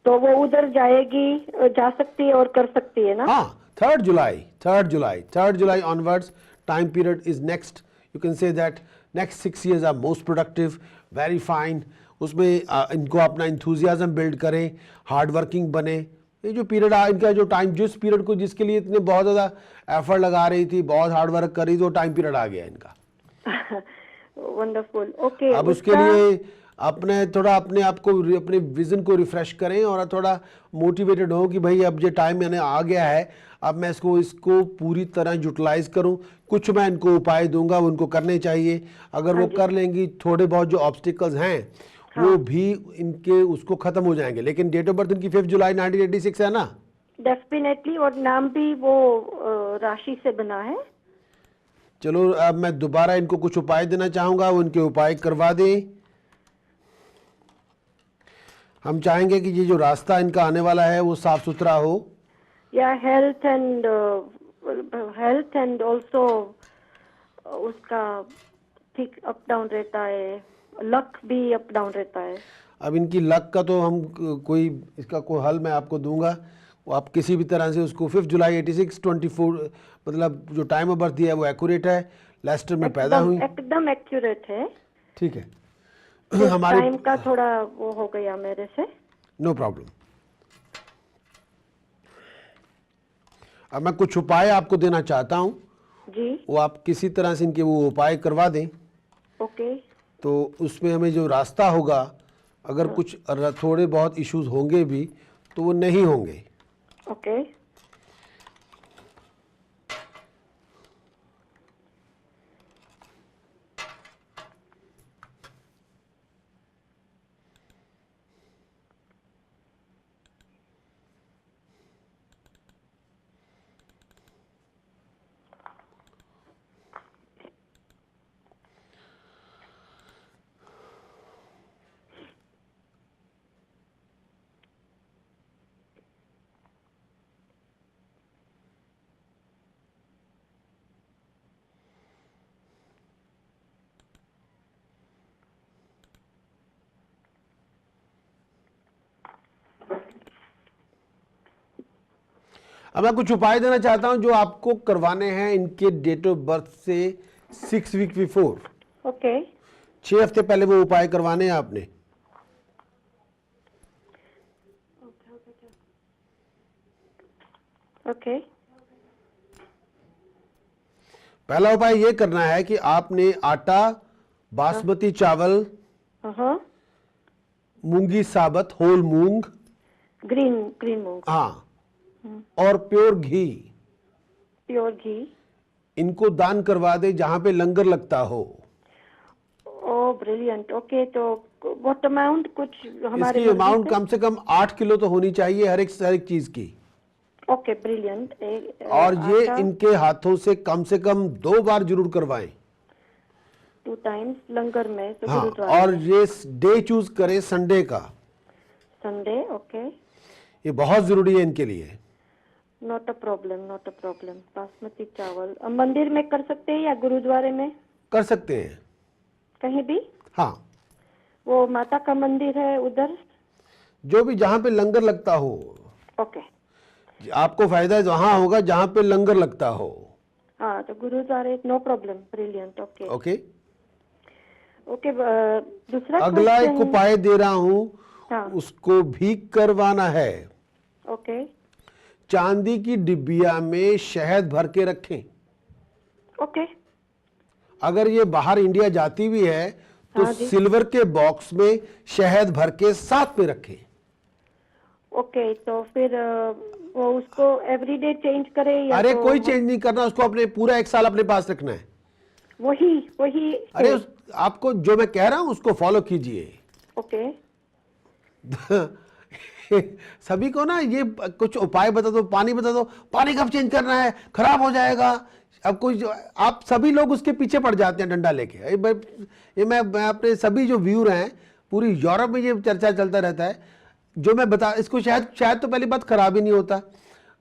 तो वो उधर जाएगी, जा सकती है और कर सकती है ना। हाँ, 3 July onwards time period is next. You can say that next 6 years are most productive, very fine. उसमें इनको अपना इंथुजियाज्म बिल्ड करें, हार्ड वर्किंग बने। ये जो पीरियड इनका जो टाइम, जिस पीरियड को जिसके लिए इतने बहुत ज़्यादा एफर्ट लगा रही थी, बहुत हार्ड वर्क कर रही थी, वो टाइम पीरियड आ गया इनका। वंडरफुल। ओके। अब उसके लिए अपने थोड़ा अपने आप को, अपने विजन को रिफ्रेश करें और थोड़ा मोटिवेटेड हो कि भाई अब ये टाइम मैंने आ गया है, अब मैं इसको पूरी तरह यूटिलाइज करूं। कुछ मैं इनको उपाय दूंगा, वो उनको करने चाहिए। अगर वो कर लेंगी, थोड़े बहुत जो ऑब्स्टिकल्स हैं वो भी इनके उसको खत्म हो जाएंगे। लेकिन डेट ऑफ बर्थ इनकी 5 जुलाई 1986 है ना। डेफिनेटली। और नाम भी वो राशि से बना है। चलो अब मैं दोबारा इनको कुछ उपाय देना चाहूंगा, वो इनके उपाय करवा दें। हम चाहेंगे कि ये जो रास्ता इनका आने वाला है वो साफ सुथरा हो। या हेल्थ एंड ऑल्सो उसका ठीक अप डाउन रहता है, लक भी अप डाउन रहता है। अब इनकी लक का तो हम कोई इसका कोई हल मैं आपको दूंगा, वो आप किसी भी तरह से उसको 5 जुलाई 86 24 मतलब जो टाइम ऑफ बर्थ दिया है वो एक्यूरेट है, लेस्टर में पैदा हुई। एकदम एक्यूरेट है। ठीक है हमारे टाइम का थोड़ा वो हो गया मेरे से। No problem. अब मैं कुछ उपाय आपको देना चाहता हूँ जी। वो आप किसी तरह से इनके वो उपाय करवा दें। ओके। तो उसमें हमें जो रास्ता होगा, अगर कुछ थोड़े बहुत इश्यूज होंगे भी तो वो नहीं होंगे। ओके। अब मैं कुछ उपाय देना चाहता हूं जो आपको करवाने हैं इनके डेट ऑफ बर्थ से 6 वीक बिफोर। ओके। 6 हफ्ते पहले वो उपाय करवाने हैं आपने। ओके। पहला उपाय ये करना है कि आपने आटा, बासमती चावल, हाँ। मूंगी साबत, होल मूंग, ग्रीन ग्रीन मूंग। हाँ, और प्योर घी, प्योर घी, इनको दान करवा दे जहां पे लंगर लगता हो। ओ ब्रिलियंट। ओके, तो व्हाट अमाउंट, कुछ हमारे इसकी अमाउंट कम से कम 8 किलो तो होनी चाहिए हर एक चीज की। Okay brilliant. और ये इनके हाथों से कम 2 बार जरूर करवाएं। 2 टाइम्स लंगर में, तो हाँ, गुरुद्वारे और में। ये डे चूज करें संडे का। संडे। ओके। ये बहुत जरूरी है इनके लिए। Not a problem, not a problem. Basmati चावल मंदिर में कर सकते हैं या गुरुद्वारे में? कर सकते हैं कहीं भी। हाँ, वो माता का मंदिर है उधर। जो भी जहां पे लंगर लगता हो। ओके। आपको फायदा वहां होगा जहां पे लंगर लगता हो। हाँ, तो गुरुद्वारे, no problem. Brilliant. Okay. Okay. Okay. दूसरा अगला एक क्वेश्चन। उपाय दे रहा हूं, हाँ। उसको भी करवाना है। ओके। चांदी की डिबिया में शहद भर के रखें। ओके। अगर ये बाहर इंडिया जाती भी है तो हाँ जी। सिल्वर के बॉक्स में शहद भर के साथ में रखें। ओके, तो फिर वो उसको एवरीडे चेंज करे या? अरे तो कोई चेंज नहीं करना, उसको अपने पूरा 1 साल अपने पास रखना है। वही वही अरे है। आपको जो मैं कह रहा हूं उसको फॉलो कीजिए। ओके। सभी को ना ये कुछ उपाय बता दो, पानी बता दो, पानी कब चेंज करना है, खराब हो जाएगा। अब कोई आप सभी लोग उसके पीछे पड़ जाते हैं डंडा लेके। ये मैं अपने सभी जो व्यूअर हैं पूरी यूरोप में ये चर्चा चलता रहता है। जो मैं बता, इसको शायद तो पहली बात खराब ही नहीं होता,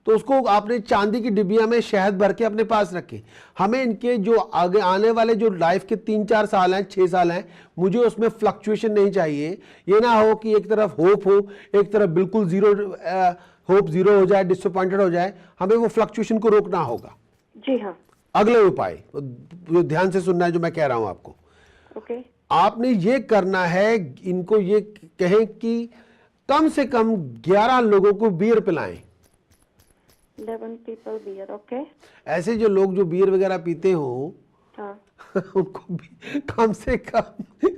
तो उसको आपने चांदी की डिबिया में शहद भर के अपने पास रखे। हमें इनके जो आगे आने वाले जो लाइफ के 3-4 साल हैं, 6 साल हैं, मुझे उसमें फ्लक्चुएशन नहीं चाहिए। ये ना हो कि एक तरफ होप हो, एक तरफ बिल्कुल जीरो होप जीरो हो जाए, डिसअपॉइंटेड हो जाए। हमें वो फ्लक्चुएशन को रोकना होगा। जी हाँ। अगले उपाय जो ध्यान से सुनना है जो मैं कह रहा हूं आपको। ओके। आपने ये करना है, इनको ये कहें कि कम से कम 11 लोगों को बियर पिलाएं। 11 पीपल बियर। ओके। ऐसे जो लोग जो बियर वगैरह पीते हो हाँ। उनको भी कम से कम वो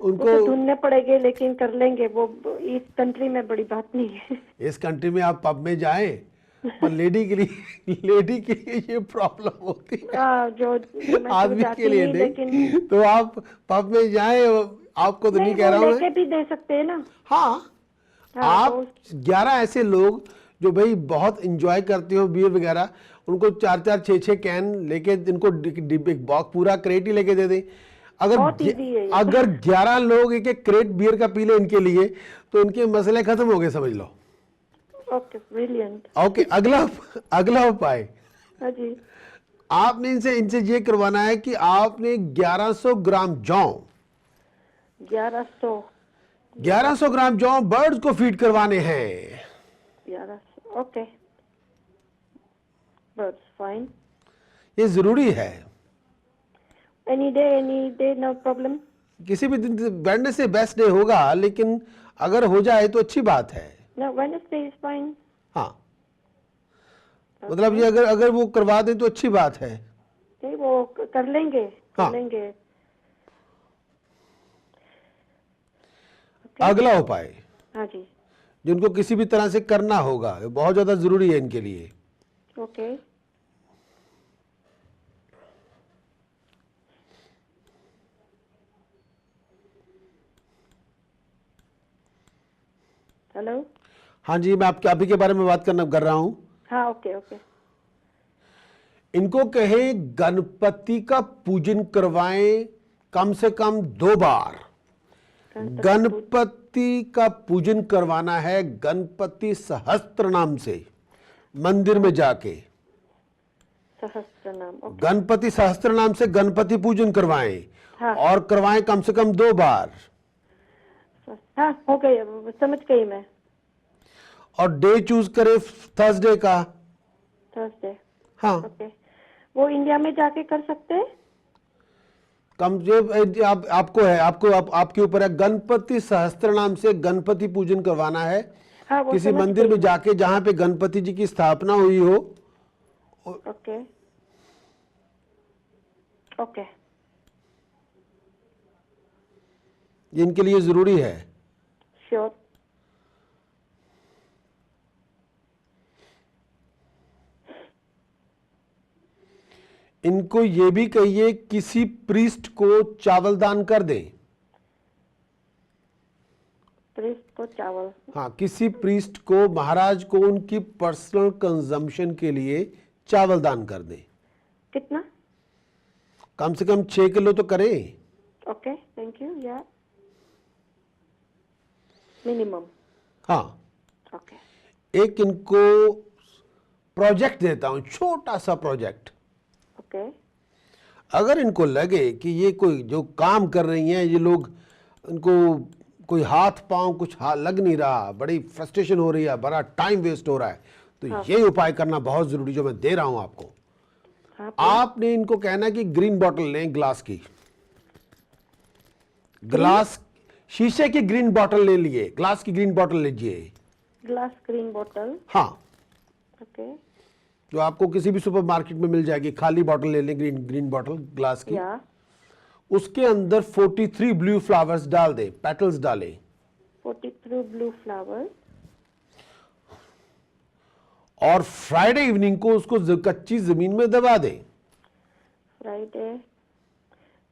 उनको तो ढूंढने पड़ेंगे, लेकिन कर लेंगे वो। इस कंट्री में बड़ी बात नहीं है। इस कंट्री में आप पब में जाएं, पर लेडी के लिए ये प्रॉब्लम होती है। जो मैं तो आदमी जाती के लिए नहीं, नहीं, लेकिन तो आप पब में जाएं। आपको तो नहीं कह वो रहा हूं लेके मैं। भी दे सकते हैं ना। हाँ, हाँ, आप 11 ऐसे लोग जो भाई बहुत इंजॉय करते हो बियर वगैरह, उनको 4-4, 6-6 कैन लेके इनको बॉक्स पूरा क्रेट ही लेके दे दें। बहुत easy है ये। अगर 11 लोग एक एक क्रेट बियर का पी ले इनके लिए, तो इनके मसले खत्म हो गए, समझ लो। Okay brilliant. ओके, अगला उपाय, हाँ जी। आपने इनसे इनसे ये करवाना है कि आपने 1100 ग्राम जौ 1100 ग्राम जौ बर्ड्स को फीड करवाने हैं। 1100 ओके बर्ड्स फाइन ये जरूरी है। एनी डे नो प्रॉब्लम किसी भी दिन वेडनेसडे बेस्ट डे होगा, लेकिन अगर हो जाए तो अच्छी बात है। नो वेडनेसडे इज फाइन हाँ, मतलब ये अगर वो करवा दें तो अच्छी बात है। नहीं वो कर लेंगे हाँ। कर लेंगे अगला उपाय हाँ जी जिनको किसी भी तरह से करना होगा, ये बहुत ज्यादा जरूरी है इनके लिए। ओके हेलो हाँ जी, मैं आपके अभी के बारे में बात कर रहा हूं। हाँ ओके ओके इनको कहे गणपति का पूजन करवाएं कम से कम 2 बार। गणपति का पूजन करवाना है गणपति सहस्त्र नाम से, मंदिर में जाके सहस्त्र नाम ओके गणपति सहस्त्र नाम से गणपति पूजन करवाएं। हाँ। और करवाएं कम से कम 2 बार। हाँ हो गई समझ गई मैं और डे चूज करें थर्सडे का। थर्सडे हाँ, ओके वो इंडिया में जाके कर सकते हैं कम जो आपको है, आपके ऊपर है। गणपति सहस्त्र नाम से गणपति पूजन करवाना है। हाँ वो किसी समझ मंदिर गई में जाके जहां पे गणपति जी की स्थापना हुई हो। ओके ओके ये इनके लिए जरूरी है। श्योर इनको ये भी कहिए किसी प्रीस्ट को चावल दान कर दें। प्रीस्ट को चावल हाँ, किसी प्रीस्ट को, महाराज को उनकी पर्सनल कंजम्पशन के लिए चावल दान कर दें। कितना कम से कम 6 किलो तो करें। ओके थैंक यू या मिनिमम हाँ, ओके एक इनको प्रोजेक्ट देता हूं, छोटा सा प्रोजेक्ट। ओके अगर इनको लगे कि ये कोई जो काम कर रही हैं ये लोग, इनको कोई हाथ पांव कुछ लग नहीं रहा, बड़ी फ्रस्ट्रेशन हो रही है, बड़ा टाइम वेस्ट हो रहा है, तो ये उपाय करना बहुत जरूरी जो मैं दे रहा हूं आपको। हाँ आपने इनको कहना है कि ग्रीन बॉटल लें, ग्लास की, ग्लास शीशे की ग्रीन बॉटल ले लिए, ग्लास की ग्रीन बॉटल लीजिए। ग्लास ग्रीन बोतल हाँ, ओके जो आपको किसी भी सुपर मार्केट में मिल जाएगी, खाली बॉटल ले लें, ग्रीन बॉटल ग्लास की। या उसके अंदर 43 ब्लू फ्लावर्स डाल दें, पेटल्स डालें। 43 ब्लू फ्लावर और फ्राइडे इवनिंग को उसको कच्ची जमीन में दबा दें। फ्राइडे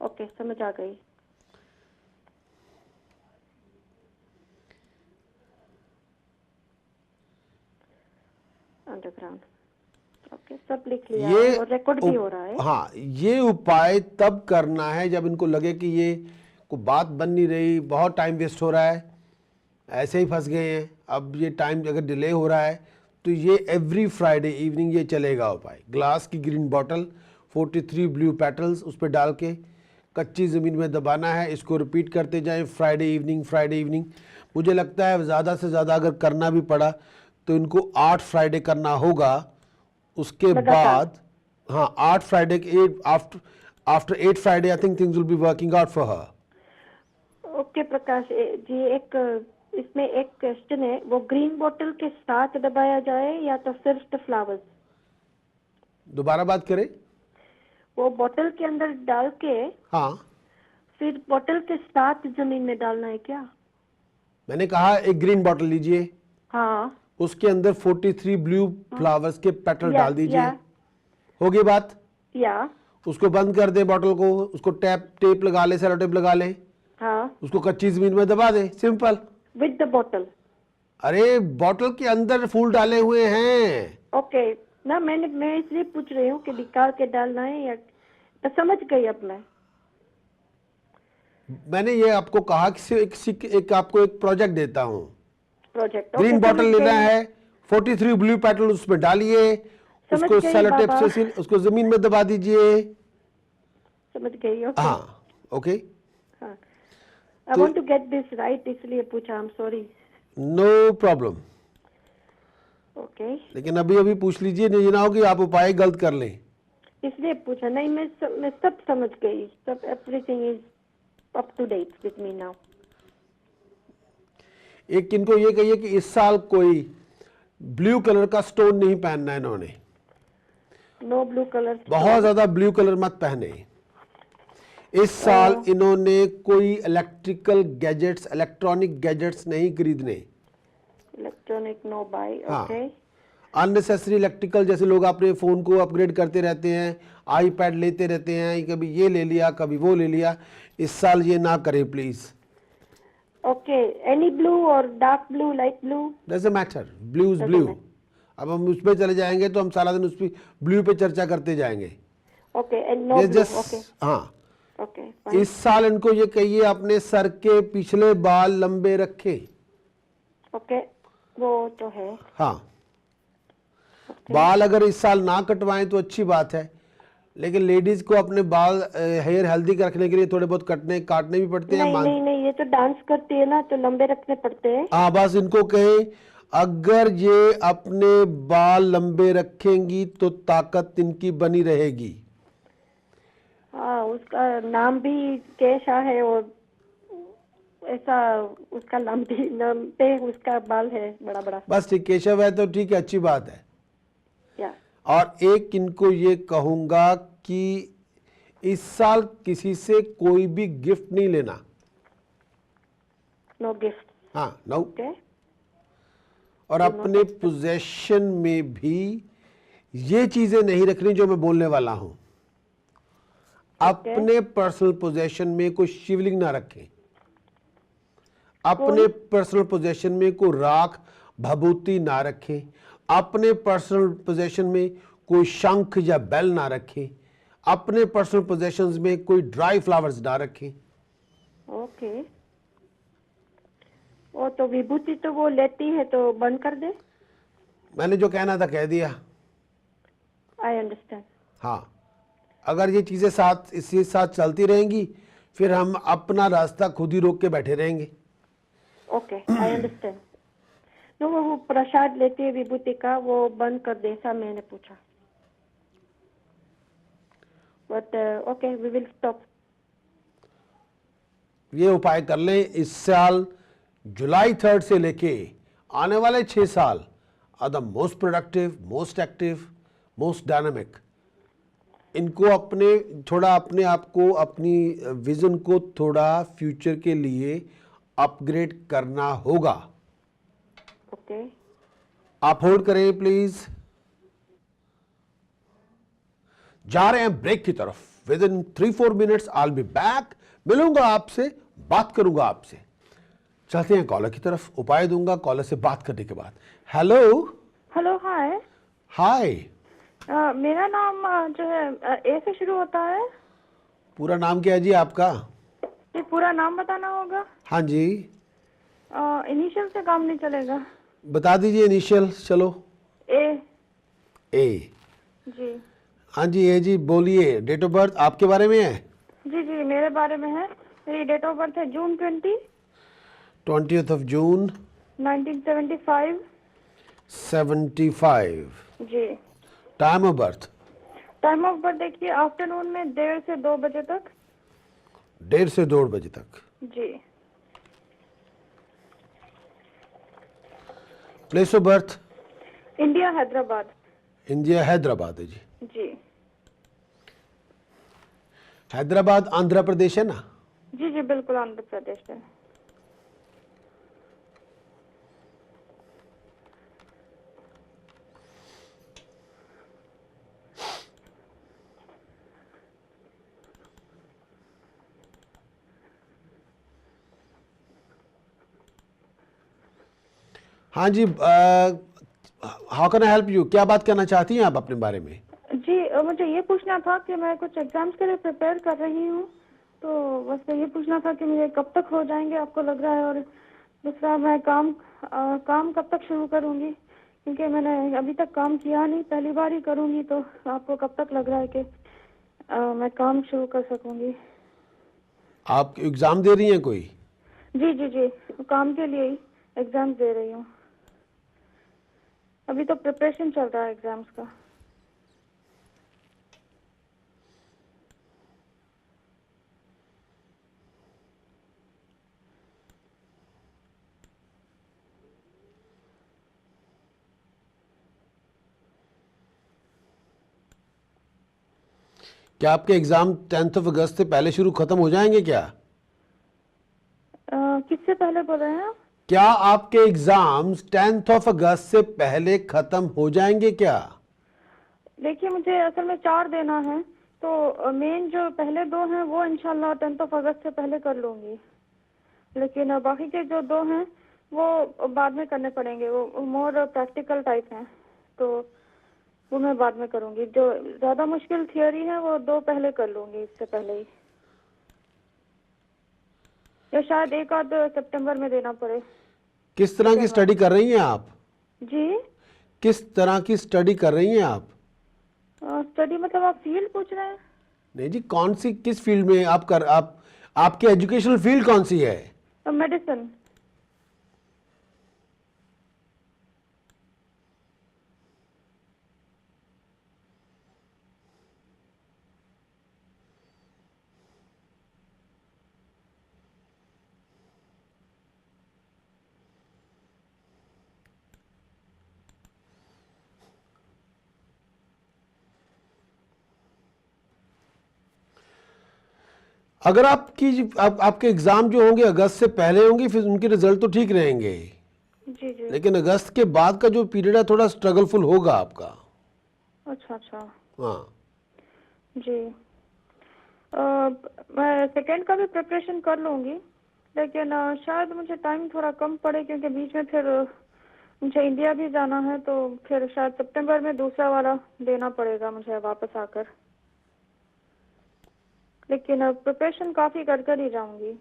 ओके समझ आ गई अंडरग्राउंड ओके सब लिख लिया ये और रिकॉर्ड भी हो रहा है हाँ, ये उपाय तब करना है जब इनको लगे कि ये को बात बन नहीं रही, बहुत टाइम वेस्ट हो रहा है, ऐसे ही फंस गए हैं। अब ये टाइम अगर डिले हो रहा है तो ये एवरी फ्राइडे इवनिंग ये चलेगा उपाय। ग्लास की ग्रीन बॉटल, 43 ब्लू पेटल्स उस पर डाल के कच्ची ज़मीन में दबाना है। इसको रिपीट करते जाएं फ्राइडे इवनिंग। मुझे लगता है ज़्यादा से ज़्यादा अगर करना भी पड़ा तो इनको 8 फ्राइडे करना होगा। उसके बाद हाँ, 8 फ्राइडे के after 8 Friday I think things will be working out for her. Okay Prakash ji एक इसमें एक क्वेश्चन है वो ग्रीन बोतल के साथ दबाया जाए या तो सिर्फ फ्लावर्स दोबारा बात करें। वो बोतल के अंदर डाल के हाँ, फिर बोतल के साथ जमीन में डालना है क्या मैंने कहा एक ग्रीन बॉटल लीजिए, हाँ उसके अंदर 43 ब्लू फ्लावर्स के पेटल डाल दीजिए। या हो गई बात। या उसको बंद कर दे बॉटल को, उसको टेप लगा ले, सेलो टेप लगा ले, हाँ उसको कच्ची जमीन में दबा दे, सिंपल। विद द बोतल अरे बॉटल के अंदर फूल डाले हुए हैं। ओके ना मैं इसलिए पूछ रही हूँ कि निकाल के डालना है या तो समझ गई अब मैंने ये आपको कहा कि एक आपको एक प्रोजेक्ट देता हूँ। प्रोजेक्ट ग्रीन बॉटल लेना है, 43 ब्लू पेटल उसमें डालिए, समझ उसको गई सेलो टेप बाबा। से सील, उसको जमीन में दबा दीजिए। समझ गई। ओके। हाँ, ओके, हाँ, I want to get this right, इसलिए पूछा। I am sorry. No problem. Okay, लेकिन अभी अभी पूछ लीजिए, नहीं ना हो कि आप उपाय गलत कर लें। इसलिए पूछा। नहीं, मैं सब समझ गई। सब everything is up to date with me now. एक इनको ये कहिए कि इस साल कोई ब्लू कलर का स्टोन नहीं पहनना है इन्होंने। No blue colour. बहुत ज्यादा ब्लू कलर मत पहने। इस साल इन्होंने कोई इलेक्ट्रिकल गैजेट्स, इलेक्ट्रॉनिक गैजेट्स नहीं खरीदने। Electronic no buy. हाँ, ओके। अननेसेसरी इलेक्ट्रिकल, जैसे लोग अपने फोन को अपग्रेड करते रहते हैं, आईपैड लेते रहते हैं, कभी ये ले लिया कभी वो ले लिया, इस साल ये ना करें प्लीज। ओके, एनी ब्लू और dark blue, light blue? Doesn't matter, blue is blue. अब हम उस पर चले जाएंगे तो हम सारा दिन उस पर ब्लू पे चर्चा करते जाएंगे। Okay, and no blue. Okay. हाँ, ओके, इस साल इनको ये कहिए अपने सर के पिछले बाल लंबे रखे। ओके, वो तो है। हाँ, बाल अगर इस साल ना कटवाएं तो अच्छी बात है, लेकिन लेडीज को अपने बाल हेयर हेल्दी रखने के लिए थोड़े बहुत काटने भी पड़ते हैं। नहीं नहीं, ये तो डांस करती है ना, तो लंबे रखने पड़ते हैं। हाँ, बस इनको कहें अगर ये अपने बाल लंबे रखेंगी तो ताकत इनकी बनी रहेगी। हाँ, उसका नाम भी केशा है, और ऐसा उसका लंबे उसका बाल है बड़ा बड़ा। बस ठीक, केशव है तो ठीक है, अच्छी बात है। या और एक इनको ये कहूंगा कि इस साल किसी से कोई भी गिफ्ट नहीं लेना। No gift. हाँ, नो। ओके। और अपने पोजेशन में भी ये चीजें नहीं रखनी जो मैं बोलने वाला हूं। अपने पर्सनल पोजेशन में कोई शिवलिंग ना रखें। अपने पर्सनल पोजेशन में कोई राख भभूति ना रखें। अपने पर्सनल पोजेशन में कोई शंख या बेल ना रखें। अपने पर्सनल पोजेशंस में कोई ड्राई फ्लावर्स ना रखें। ओके, वो तो विभूति तो वो लेती है, तो बंद कर दे। मैंने जो कहना था कह दिया। I understand. हाँ, अगर ये चीजें साथ इसी साथ चलती रहेंगी फिर हम अपना रास्ता खुद ही रोक के बैठे रहेंगे। Okay, I understand. नो, वो प्रसाद लेती है विभूति का, वो बंद कर दे, ऐसा मैंने पूछा। But okay, we will stop. ये उपाय कर लें। इस साल जुलाई 3 से लेके आने वाले 6 साल are the most productive, most active, most dynamic. इनको अपने आप को, अपनी विजन को थोड़ा फ्यूचर के लिए अपग्रेड करना होगा। ओके। आप होल्ड करें प्लीज। जा रहे हैं ब्रेक की तरफ। With in 3-4 minutes I will be back. मिलूंगा आपसे, बात करूंगा आपसे। चलते हैं कॉलर की तरफ, उपाय दूंगा कॉलर से बात करने के बाद। हेलो। हेलो, हाय। हाय। मेरा नाम जो है ए से शुरू होता है। पूरा नाम क्या है जी आपका? ये पूरा नाम बताना होगा? हाँ जी। इनिशियल से काम नहीं चलेगा? बता दीजिए इनिशियल। चलो। ए। ए। जी। हाँ जी, ए जी, बोलिए। डेट ऑफ बर्थ आपके बारे में है? जी जी, मेरे बारे में है। मेरी डेट ऑफ बर्थ है जून 20th of June 1975। 75। जी। Time of birth? Time of birth देखिए, आफ्टरनून में 1:30 से 2 बजे तक। 1:30 से 2 बजे तक। जी। Place of birth? India, Hyderabad. India, Hyderabad है जी। जी। हैदराबाद आंध्र प्रदेश है ना? जी जी, बिल्कुल आंध्र प्रदेश है। हाँ जी, how can I help you? क्या बात करना चाहती हैं आप अपने बारे में? जी, मुझे ये पूछना था कि मैं कुछ एग्जाम्स के लिए प्रिपेयर कर रही हूँ, तो बस ये पूछना था कि मुझे कब तक हो जाएंगे आपको लग रहा है, और दूसरा मैं काम कब तक शुरू करूँगी, क्योंकि मैंने अभी तक काम किया नहीं, पहली बार ही करूंगी, तो आपको कब तक लग रहा है कि मैं काम शुरू कर सकूंगी? आप एग्ज़ाम दे रही हैं कोई? जी जी जी, काम के लिए ही एग्जाम दे रही हूँ। अभी तो प्रिपरेशन चल रहा है एग्जाम्स का। क्या आपके एग्ज़ाम 10 अगस्त से पहले शुरू ख़त्म हो जाएंगे क्या? किससे पहले बोल रहे हैं आप? क्या आपके एग्ज़ाम्स 10 अगस्त से पहले ख़त्म हो जाएंगे क्या? देखिए, मुझे असल में 4 देना है, तो मेन जो पहले 2 हैं वो इंशाल्लाह 10 अगस्त से पहले कर लूंगी, लेकिन बाकी के जो 2 हैं वो बाद में करने पड़ेंगे। वो मोर प्रैक्टिकल टाइप हैं, तो वो मैं बाद में करूंगी। जो ज्यादा मुश्किल थियोरी है वो 2 पहले कर लूंगी, इससे पहले ही, या शायद एक आध सितंबर में देना पड़े। किस तरह की स्टडी कर रही हैं आप? जी, किस तरह की स्टडी कर रही हैं आप? स्टडी मतलब आप फील्ड पूछ रहे हैं? नहीं जी, कौन सी, किस फील्ड में आप आपकी एजुकेशनल फील्ड कौन सी है? मेडिसिन। अगर आपके एग्ज़ाम जो होंगे अगस्त से पहले होंगे, फिर उनके रिजल्ट तो ठीक रहेंगे, जी जी। लेकिन अगस्त के बाद का जो पीरियड है थोड़ा स्ट्रगलफुल होगा आपका। अच्छा अच्छा। हाँ, जी, मैं सेकेंड का भी प्रिपरेशन कर लूंगी, लेकिन शायद मुझे टाइम थोड़ा कम पड़े, क्योंकि बीच में फिर मुझे इंडिया भी जाना है, तो फिर शायद सितंबर में दूसरा वाला देना पड़ेगा मुझे वापस आकर। लेकिन प्रिपरेशन काफी कर कर ही जाऊंगी।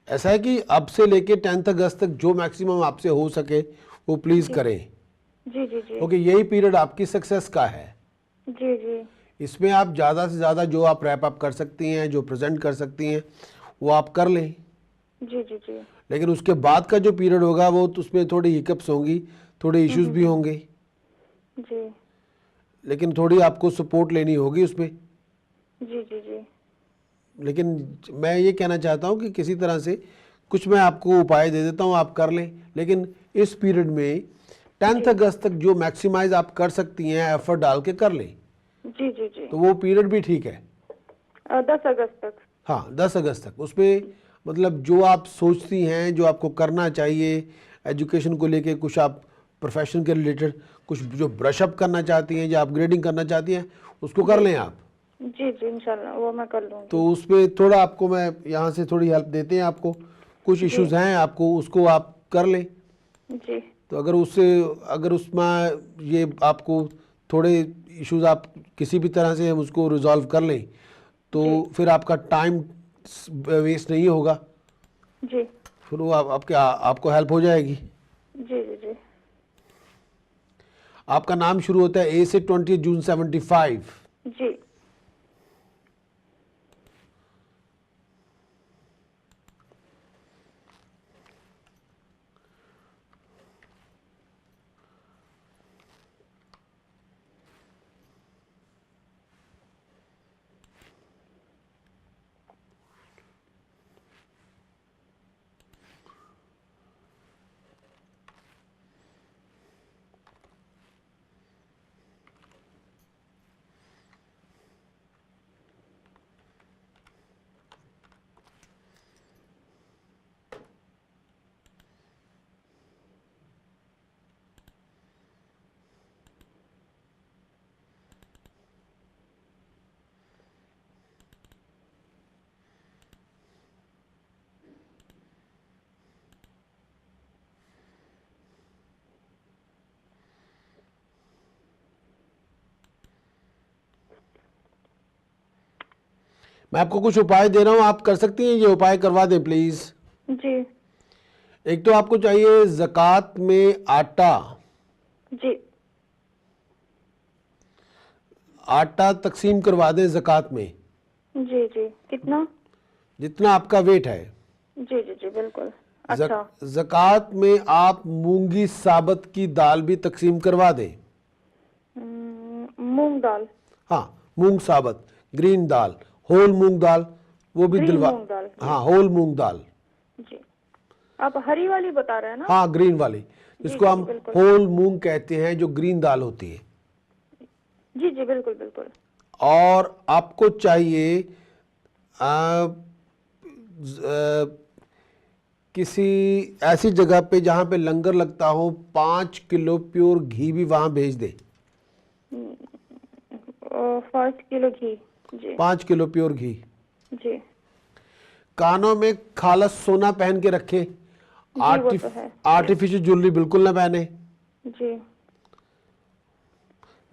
ऐसा है कि अब से लेके 10 अगस्त तक जो मैक्सिमम आपसे हो सके वो प्लीज़ जी करें, जी जी जी क्योंकि यही पीरियड आपकी सक्सेस का है। जी जी इसमें आप ज़्यादा से ज़्यादा जो आप रैप अप कर सकती हैं, जो प्रेजेंट कर सकती हैं, वो आप कर लें। जी जी जी। लेकिन उसके बाद का जो पीरियड होगा वो तो उसमें थोड़ी हिकअप्स होंगी, थोड़े इश्यूज भी होंगे, जी लेकिन थोड़ी आपको सपोर्ट लेनी होगी उसमें। जी जी जी लेकिन मैं ये कहना चाहता हूँ कि किसी तरह से कुछ मैं आपको उपाय दे देता हूँ, आप कर लें। लेकिन इस पीरियड में 10 जी अगस्त तक जो मैक्सिमाइज आप कर सकती हैं, एफर्ट डाल के कर लें, जी जी जी। तो वो पीरियड भी ठीक है। 10 अगस्त तक। हाँ, 10 अगस्त तक उसमें मतलब जो आप सोचती हैं, जो आपको करना चाहिए एजुकेशन को लेके, कुछ आप प्रोफेशन के रिलेटेड कुछ जो ब्रशअप करना चाहती हैं या अपग्रेडिंग करना चाहती हैं, उसको कर लें आप। जी जी, इंशाल्लाह वो मैं कर लूंगी। तो उसमें थोड़ा आपको मैं यहाँ से थोड़ी हेल्प देते हैं आपको, कुछ जी इश्यूज हैं आपको, उसको आप कर लें। जी तो अगर उसमें ये आपको थोड़े इश्यूज आप किसी भी तरह से हम उसको रिजॉल्व कर लें, तो जी फिर आपका टाइम वेस्ट नहीं होगा, जी फिर वो आपको हेल्प हो जाएगी। जी जी जी। आपका नाम शुरू होता है ए से 20 जून 75। जी मैं आपको कुछ उपाय दे रहा हूं, आप कर सकती हैं, ये उपाय करवा दें प्लीज। जी एक तो आपको चाहिए ज़कात में आटा, जी आटा तकसीम करवा दें ज़कात में, जी जी। कितना? जितना आपका वेट है। जी जी जी बिल्कुल। अच्छा। ज़कात में आप मूंगी साबत की दाल भी तकसीम करवा दें। मूंग दाल? हाँ, मूंग साबत, ग्रीन दाल, होल मूंग दाल, वो भी ग्रीन दिलवा। मूंग दाल? हाँ, होल मूंग दाल। जी। आप हरी वाली बता रहे हैं ना? हाँ, ग्रीन वाली, जिसको जी, हम बिल्कुल। होल मूंग कहते हैं, जो ग्रीन दाल होती है। जी जी बिल्कुल बिल्कुल। और आपको चाहिए आ, किसी ऐसी जगह पे जहाँ पे लंगर लगता हो, 5 किलो प्योर घी भी वहाँ भेज दे। 5 किलो घी? जी 5 किलो प्योर घी। जी कानों में खालस सोना पहन के रखें, जी, वो तो है। आर्टिफिशियल ज्वेलरी बिल्कुल ना पहने। जी।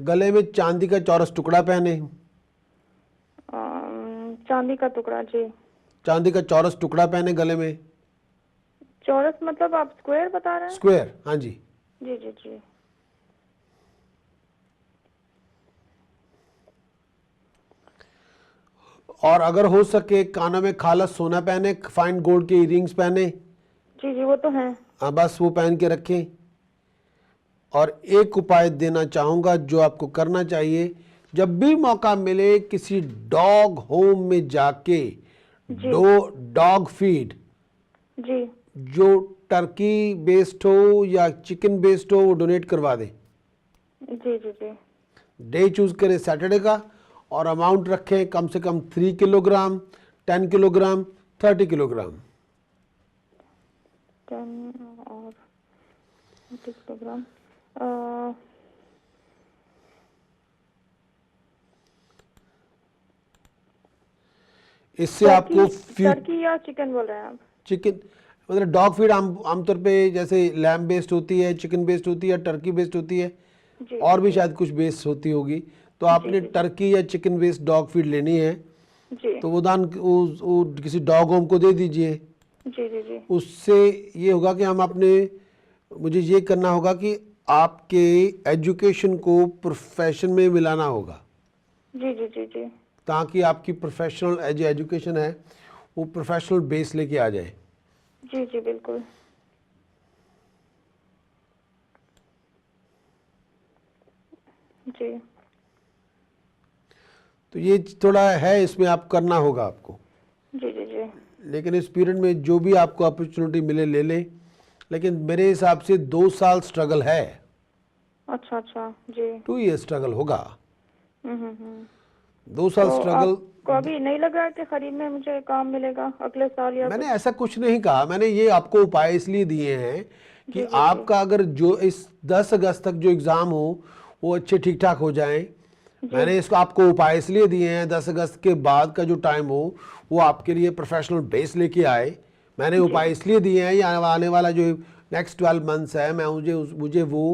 गले में चांदी का चौरस टुकड़ा पहने, चांदी का टुकड़ा? जी। चांदी का चौरस टुकड़ा पहने गले में। चौरस मतलब आप स्क्वायर बता रहे हैं? स्क्वायर, हाँ जी। जी जी जी। और अगर हो सके कानों में खालस सोना पहने, फाइन गोल्ड के इयरिंग्स पहने। जी जी वो तो है। हाँ, बस वो पहन के रखें। और एक उपाय देना चाहूँगा जो आपको करना चाहिए, जब भी मौका मिले किसी डॉग होम में जाके डॉग फीड, जी जो टर्की बेस्ड हो या चिकन बेस्ड हो, वो डोनेट करवा दें। जी जी जी। डे चूज करें सैटरडे का, और अमाउंट रखें कम से कम 3 किलोग्राम, 10 किलोग्राम, 30 किलोग्राम। 10 और 30 किलोग्राम। इससे आपको टर्की या चिकन बोल रहे हैं आप? चिकन मतलब डॉग फीड आमतौर पे जैसे लैम बेस्ड होती है, चिकन बेस्ड होती है, टर्की बेस्ड होती है, जी और भी शायद कुछ बेस्ड होती होगी। तो आपने टर्की या चिकन बेस्ड डॉग फीड लेनी है, जी तो वो दान वो किसी डॉग होम को दे दीजिए। जी जी जी। उससे ये होगा कि मुझे ये करना होगा कि आपके एजुकेशन को प्रोफेशन में मिलाना होगा, जी जी जी जी। ताकि आपकी प्रोफेशनल एजुकेशन है वो प्रोफेशनल बेस लेके आ जाए। जी जी बिल्कुल। जी। तो ये थोड़ा है, इसमें आप करना होगा आपको। जी जी जी। लेकिन इस पीरियड में जो भी आपको अपॉर्चुनिटी मिले ले लें, लेकिन मेरे हिसाब से 2 साल स्ट्रगल है। अच्छा अच्छा। जी। 2 ईयर स्ट्रगल होगा। हम्म। 2 साल तो स्ट्रगल। आपको अभी नहीं लग रहा कि खरीद में मुझे काम मिलेगा अगले साल या मैंने कुछ? ऐसा कुछ नहीं कहा, मैंने ये आपको उपाय इसलिए दिए हैं कि जी, जी, आपका अगर जो इस 10 अगस्त तक जो एग्ज़ाम हो वो अच्छे ठीक ठाक हो जाएं। मैंने इसको आपको उपाय इसलिए दिए हैं, 10 अगस्त के बाद का जो टाइम हो वो आपके लिए प्रोफेशनल बेस लेके आए। मैंने उपाय इसलिए दिए हैं, या आने वाला जो नेक्स्ट 12 मंथ्स है, मुझे वो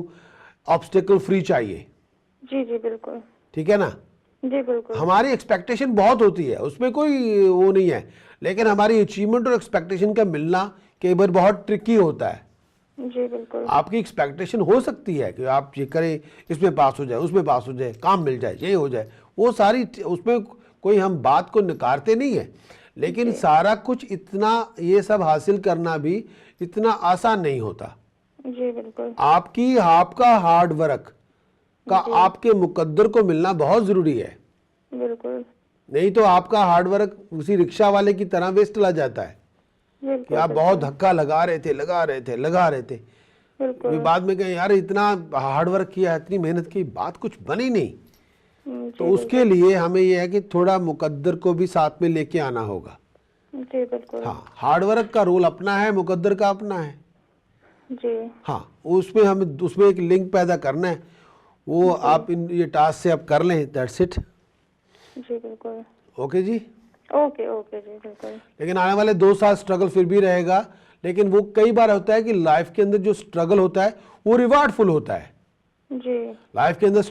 ऑब्स्टेकल फ्री चाहिए। जी जी बिल्कुल। ठीक है ना? जी बिल्कुल। हमारी एक्सपेक्टेशन बहुत होती है, उसमें कोई वो नहीं है, लेकिन हमारी अचीवमेंट और एक्सपेक्टेशन का मिलना कई बार बहुत ट्रिकी होता है। जी बिल्कुल। आपकी एक्सपेक्टेशन हो सकती है कि आप ये करें, इसमें पास हो जाए, उसमें पास हो जाए, काम मिल जाए, ये हो जाए, वो सारी, उसमें कोई हम बात को नकारते नहीं है, लेकिन सारा कुछ इतना, ये सब हासिल करना भी इतना आसान नहीं होता। जी बिल्कुल। आपका हार्ड वर्क का आपके मुकद्दर को मिलना बहुत ज़रूरी है। बिल्कुल नहीं तो आपका हार्ड वर्क उसी रिक्शा वाले की तरह वेस्ट चला जाता है कि बिल्कुल। आप बहुत धक्का लगा रहे थे, बिल्कुल। फिर बाद में कहें यार इतना हार्ड वर्क किया, इतनी मेहनत की, बात कुछ बनी नहीं। तो उसके लिए हमें यह है कि थोड़ा मुकद्दर को भी साथ में लेके आना होगा। जी बिल्कुल। हाँ, हार्ड वर्क का रोल अपना है, मुकद्दर का अपना है। जी। हाँ, उसमें एक लिंक पैदा करना है, वो आप ये टास्क से आप कर लें, दैट्स इट। जी बिल्कुल। ओके जी। ओके ओके जी बिल्कुल। लेकिन आने वाले 2 साल स्ट्रगल फिर भी रहेगा, लेकिन वो कई बार होता है कि लाइफ के अंदर जो स्ट्रगल होता है वो रिवार्डफुल होता है। जी। लाइफ के अंदर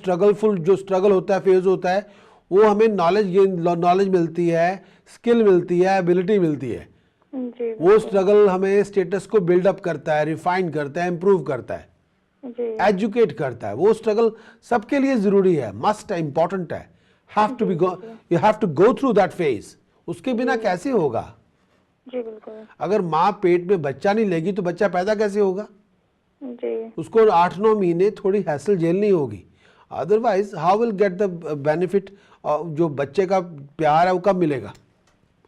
जो स्ट्रगल होता है, फेज होता है, वो हमें नॉलेज मिलती है, स्किल मिलती है, एबिलिटी मिलती है। जी वो स्ट्रगल हमें स्टेटस को बिल्डअप करता है, रिफाइन करता है, इंप्रूव करता है, जी एजुकेट करता है। वो स्ट्रगल सबके लिए जरूरी है, मस्ट है, इंपॉर्टेंट है। Have to be you have to go through that phase. उसके बिना कैसे होगा? जी बिल्कुल अगर माँ पेट में बच्चा नहीं लेगी तो बच्चा पैदा कैसे होगा? जी उसको 8-9 महीने थोड़ी हैसल झेलनी होगी, otherwise how will get the benefit? जो बच्चे का प्यार है वो कब मिलेगा?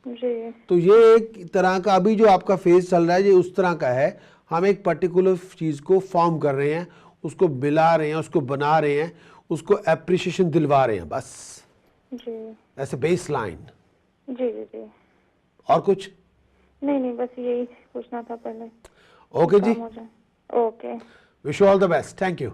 जी तो ये एक तरह का अभी जो आपका फेज चल रहा है ये उस तरह का है। हम एक पर्टिकुलर चीज़ को फॉर्म कर रहे हैं, उसको मिला रहे हैं, उसको बना रहे हैं, उसको एप्रिसिएशन दिलवा रहे हैं, बस जी ऐसे बेस लाइन। जी जी जी और कुछ? नहीं बस यही पूछना था पहले। ओके जी, काम हो जाए। Okay wish you all the best, thank you.